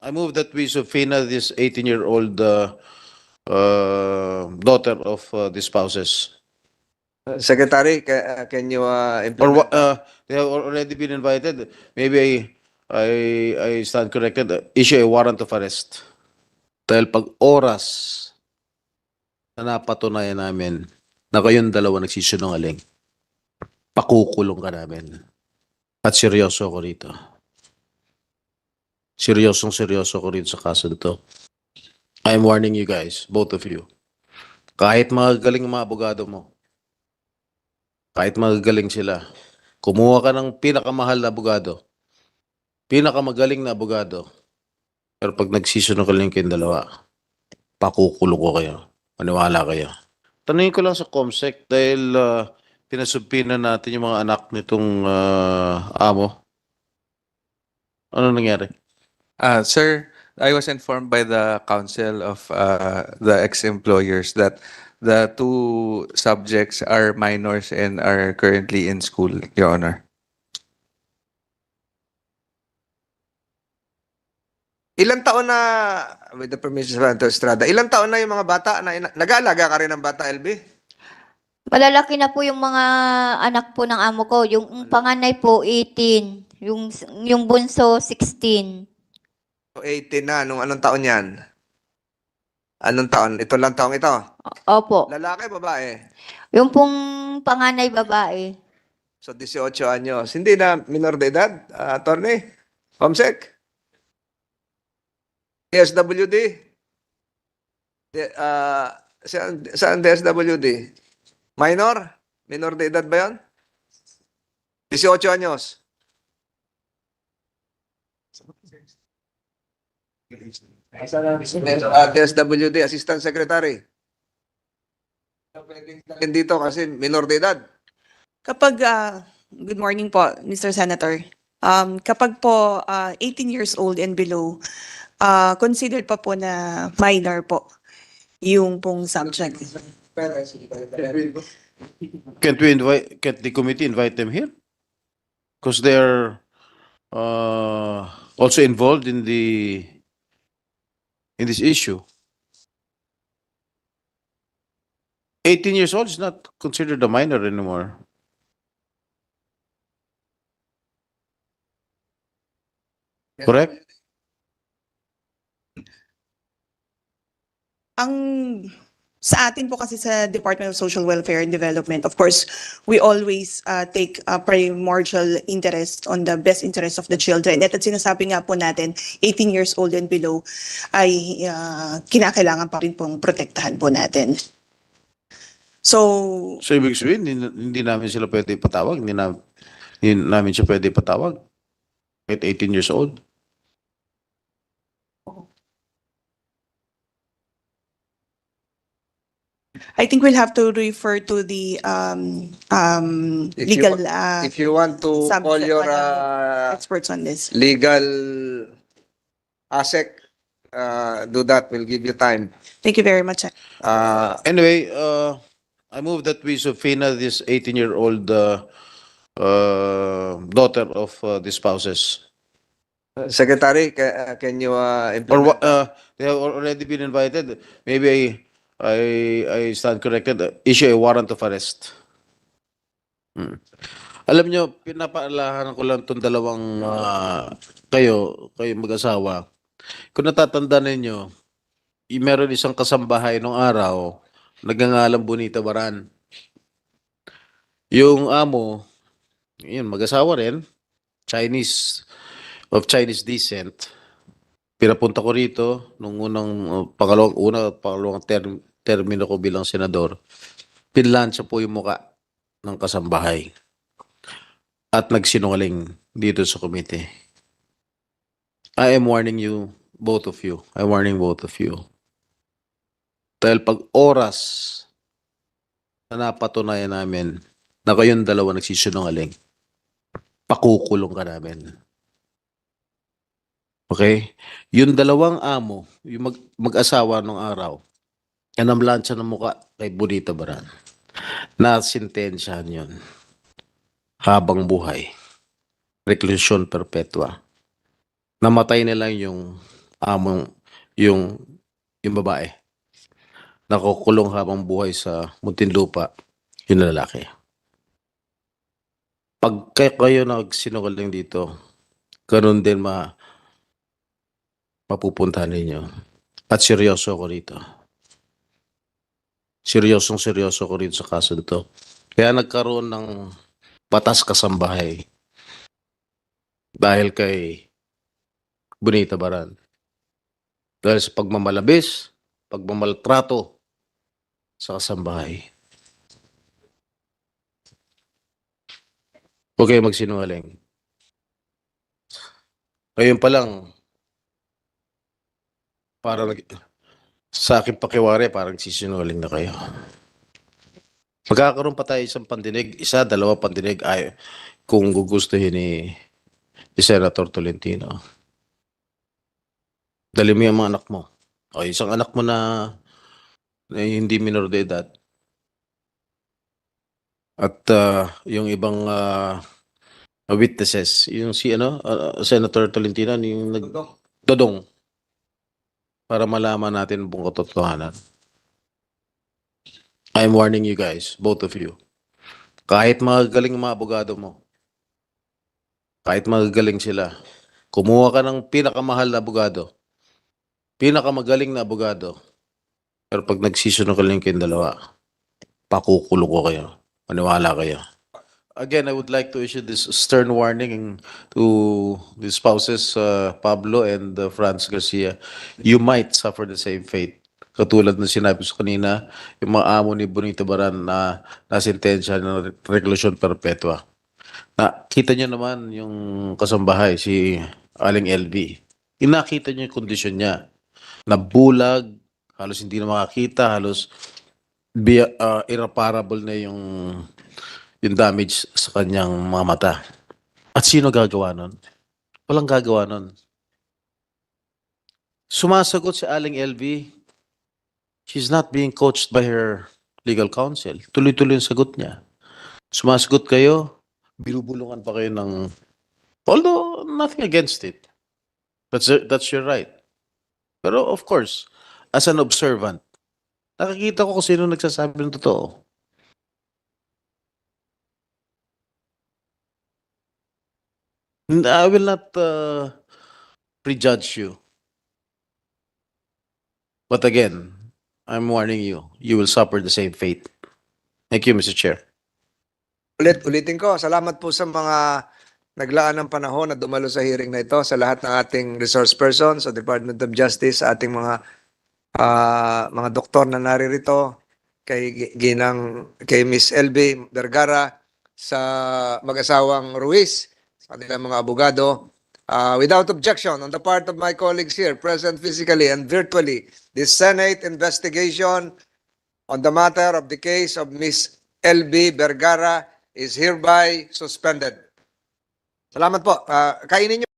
I move that we subpoena this 18-year-old daughter of the spouses. Secretary, can you Or implement they have already been invited. Maybe I stand corrected. Issue a warrant of arrest. Dahil pag oras na napatunayan namin na kayong dalawa nagsisinungaling, pakukulong ka namin. At seryoso ko rito. Seryoso ko rito sa kaso nito. I'm warning you guys, both of you. Kahit magagaling ang mga abogado mo, kahit magagaling sila, kumuha ka ng pinakamahal na abogado, pinakamagaling na abogado, pero pag nagsisinungaling kayong dalawa, pakukulong ko kayo. Maniwala kayo. Tanungin ko lang sa COMSEC dahil pinasubpina natin yung mga anak nitong amo. Ano nangyari? Sir, I was informed by the counsel of the ex-employers that the two subjects are minors and are currently in school, Your Honor. Ilang taon na, with the permission of Senator Estrada, ilang taon na yung mga bata na nag-aalaga ka rin ng bata, LB? Malalaki na po yung mga anak po ng amo ko. Yung panganay po, 18. Yung bunso, 16. So 18 na, anong taon yan? Anong taon? Ito lang taong ito? Opo. Lalaki, babae? Yung pong panganay babae. So 18 anyos. Hindi na minor de edad, attorney? COMSEC? DSWD? Saan DSWD? Minor? Minor de edad ba yun? 18 anyos. DSWD, Assistant Secretary. Pwedeng dito kasi minor de edad. Kapag, good morning po, Mr. Senator. Kapag po 18 years old and below, considered pa po na minor po yung pong subject. Can't the committee invite them here? Because they're also involved in this issue. 18 years old is not considered a minor anymore. Correct? Ang sa atin po kasi sa Department of Social Welfare and Development, of course, we always take a primordial interest on the best interest of the children. At sinasabi nga po natin, 18 years old and below ay kinakailangan pa rin pong protektahan po natin. So Ibig sabihin, hindi namin sila pwede ipatawag. Hindi namin siya pwede ipatawag. At 18 years old. I think we'll have to refer to the legal If you want to subject call your experts on this. legal ASEC, do that. We'll give you time. Thank you very much. Anyway, I move that we subpoena this 18-year-old daughter of the spouses. Secretary, can you Or implement? they have already been invited. Maybe I stand corrected. Issue a warrant of arrest. Alam nyo, pinapaalahan ko lang itong dalawang kayo mag-asawa. Kung natatandaan ninyo, meron isang kasambahay nung araw, nagngangalang Bonita Baran. Yung amo, yun, mag-asawa rin, of Chinese descent. Pinapunta ko rito nung pangalawang termino ko bilang senador. Pinlansya po yung muka ng kasambahay. At nagsinungaling dito sa committee. I am warning you, both of you. I'm warning both of you. Dahil pag oras na napatunayan namin na kayong dalawa nagsisinungaling, pakukulong ka namin. Okay? Yung dalawang amo, yung mag-asawa nung araw, namlansya ng muka kay Bonita Baran. Nasintensyahan yun. Habang buhay. Reclusion perpetua. Namatay na lang yung among yung yung babae. Nakukulong habang buhay sa Muntinlupa yung lalaki. Pag kayo nagsinungaling dito, ganun din mapupuntahan ninyo. At seryoso ako rito. Seryoso ko rito sa kaso nito. Kaya nagkaroon ng batas kasambahay dahil kay Bonita Baran. Dahil sa pagmamalabis, pagmamaltrato sa kasambahay. Huwag kayo magsinungaling. Ngayon pa lang, parang sa aking pakiwari, parang sisinungaling na kayo. Magkakaroon pa tayo isang pandinig, dalawa pandinig ay kung gugustuhin ni Senator Tolentino. Dali mo yung mga anak mo. O isang anak mo na hindi minor de edad. At yung ibang witnesses, yung si Senator Tolentino, yung Dodong, para malaman natin ang buong katotohanan. I'm warning you guys, both of you. Kahit magagaling mga abogado mo, kahit magagaling sila, kumuha ka ng pinakamahal na abogado, pinakamagaling na abogado, pero pag nagsisinungaling kayong dalawa, pakukulong ko kayo. Maniwala kayo. Again, I would like to issue this stern warning to the spouses, Pablo and Franz Garcia. You might suffer the same fate. Katulad ng sinabi ko kanina, yung mga amo ni Bonita Baran na nasintensya ng reklusyon perpetua. Nakita niyo naman yung kasambahay, si Aling LV. Inakita niyo yung kondisyon niya. Nabulag, halos hindi na makakita, halos irreparable na yung damage sa kanyang mga mata. At sino gagawa nun? Walang gagawa nun. Sumasagot si Aling LV, she's not being coached by her legal counsel. Tuloy-tuloy yung sagot niya. Sumasagot kayo, binubulungan pa kayo ng... Although, nothing against it. That's your right. Pero of course, as an observant, nakikita ko kung sino nagsasabi ng totoo. I will not prejudge you. But again, I'm warning you, you will suffer the same fate. Thank you, Mr. Chair. Ulitin ko, salamat po sa mga naglaan ng panahon na dumalo sa hearing na ito, sa lahat ng ating resource persons, sa Department of Justice, sa ating mga doktor na naririto, kay Miss LB Vergara, sa mag-asawang Ruiz, sa kanilang mga abogado. Without objection on the part of my colleagues here, present physically and virtually, the Senate investigation on the matter of the case of Miss LB Vergara is hereby suspended. Salamat po. Kainin niyo.